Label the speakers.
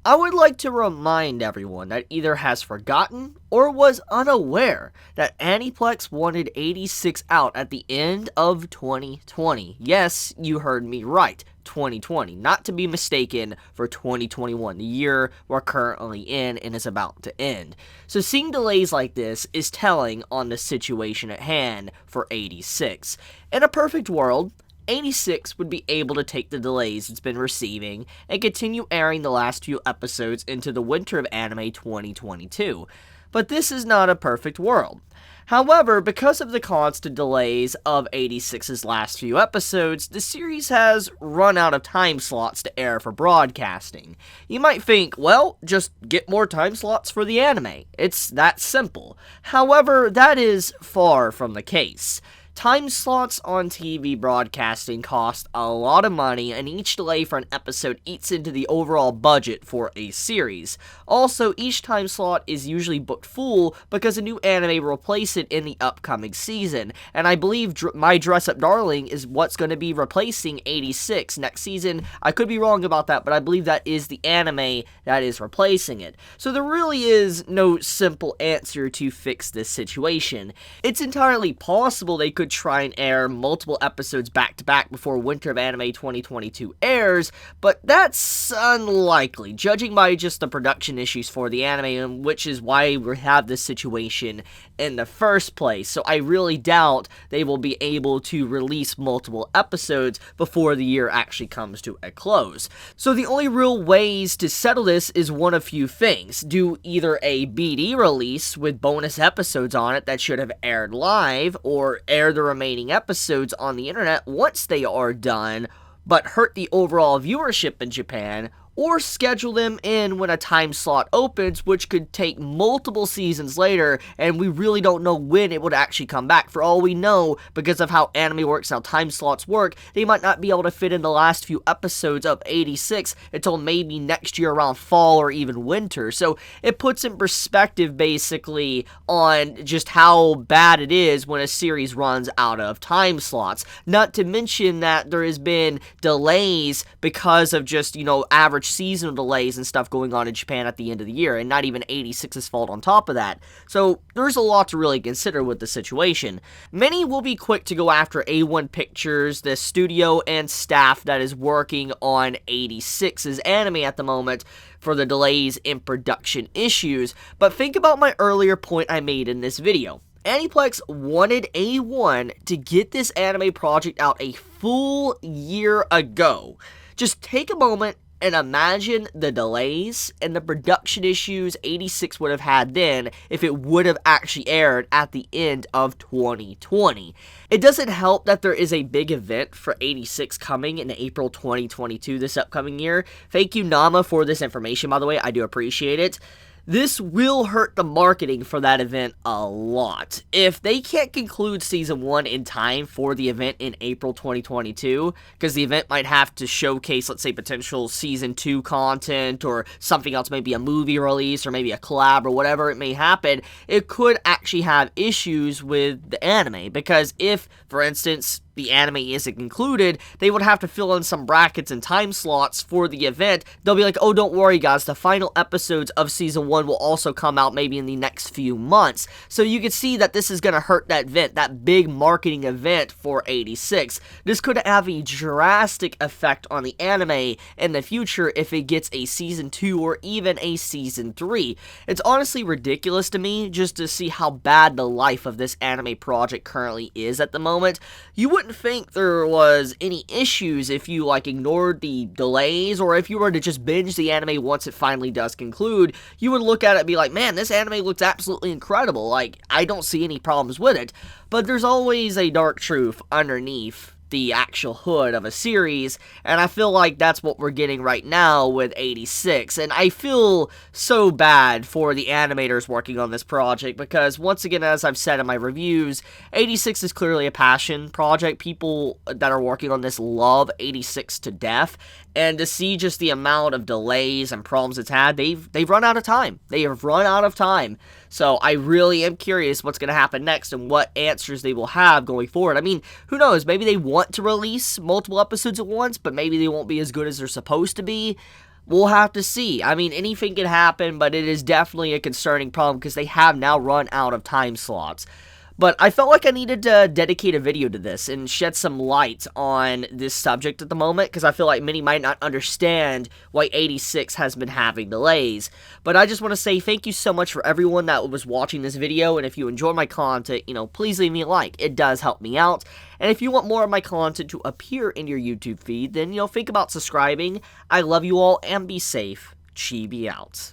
Speaker 1: I would like to remind everyone that either has forgotten or was unaware that Aniplex wanted 86 out at the end of 2020. Yes, you heard me right, 2020, not to be mistaken for 2021, the year we're currently in and is about to end. So seeing delays like this is telling on the situation at hand for 86. In a perfect world, 86 would be able to take the delays it's been receiving and continue airing the last few episodes into the winter of anime 2022. But this is not a perfect world. However, because of the constant delays of 86's last few episodes, the series has run out of time slots to air for broadcasting. You might think, well, just get more time slots for the anime. It's that simple. However, that is far from the case. Time slots on TV broadcasting cost a lot of money, and each delay for an episode eats into the overall budget for a series. Also, each time slot is usually booked full because a new anime will replace it in the upcoming season, and I believe My Dress Up Darling is what's going to be replacing 86 next season. I could be wrong about that, but I believe that is the anime that is replacing it. So there really is no simple answer to fix this situation. It's entirely possible they could try and air multiple episodes back to back before Winter of Anime 2022 airs, but that's unlikely, judging by just the production issues for the anime, which is why we have this situation in the first place. So I really doubt they will be able to release multiple episodes before the year actually comes to a close. So the only real ways to settle this is one of few things. Do either a BD release with bonus episodes on it that should have aired live, or air the remaining episodes on the internet once they are done, but hurt the overall viewership in Japan, or schedule them in when a time slot opens, which could take multiple seasons later, and we really don't know when it would actually come back. For all we know, because of how anime works, how time slots work, they might not be able to fit in the last few episodes of 86 until maybe next year around fall or even winter. So it puts in perspective, basically, on just how bad it is when a series runs out of time slots. Not to mention that there has been delays because of just, average seasonal delays and stuff going on in Japan at the end of the year, and not even 86's fault on top of that. So there's a lot to really consider with the situation. Many will be quick to go after A1 Pictures, the studio and staff that is working on 86's anime at the moment, for the delays in production issues, but think about my earlier point I made in this video. Aniplex wanted A1 to get this anime project out a full year ago. Just take a moment and imagine the delays and the production issues 86 would have had then if it would have actually aired at the end of 2020. It doesn't help that there is a big event for 86 coming in April 2022 this upcoming year. Thank you, Nama, for this information, by the way. I do appreciate it. This will hurt the marketing for that event a lot. If they can't conclude Season 1 in time for the event in April 2022, because the event might have to showcase, let's say, potential Season 2 content, or something else, maybe a movie release, or maybe a collab, or whatever it may happen, it could actually have issues with the anime, because if, for instance, the anime isn't concluded, they would have to fill in some brackets and time slots for the event. They'll be like, oh, don't worry guys, the final episodes of Season 1 will also come out maybe in the next few months. So you can see that this is going to hurt that event, that big marketing event for 86. This could have a drastic effect on the anime in the future if it gets a Season 2 or even a Season 3. It's honestly ridiculous to me just to see how bad the life of this anime project currently is at the moment. You wouldn't think there was any issues if you ignored the delays, or if you were to just binge the anime once it finally does conclude. You would look at it and be like, man, this anime looks absolutely incredible, I don't see any problems with it. But there's always a dark truth underneath the actual hood of a series, and I feel like that's what we're getting right now with 86, and I feel so bad for the animators working on this project, because once again, as I've said in my reviews, 86 is clearly a passion project. People that are working on this love 86 to death, and to see just the amount of delays and problems it's had, they've run out of time. They have run out of time. So I really am curious what's going to happen next and what answers they will have going forward. I mean, who knows? Maybe they want to release multiple episodes at once, but maybe they won't be as good as they're supposed to be. We'll have to see. I mean, anything can happen, but it is definitely a concerning problem because they have now run out of time slots. But I felt like I needed to dedicate a video to this and shed some light on this subject at the moment because I feel like many might not understand why 86 has been having delays. But I just want to say thank you so much for everyone that was watching this video, and if you enjoy my content, please leave me a like. It does help me out. And if you want more of my content to appear in your YouTube feed, then think about subscribing. I love you all and be safe. Chibi out.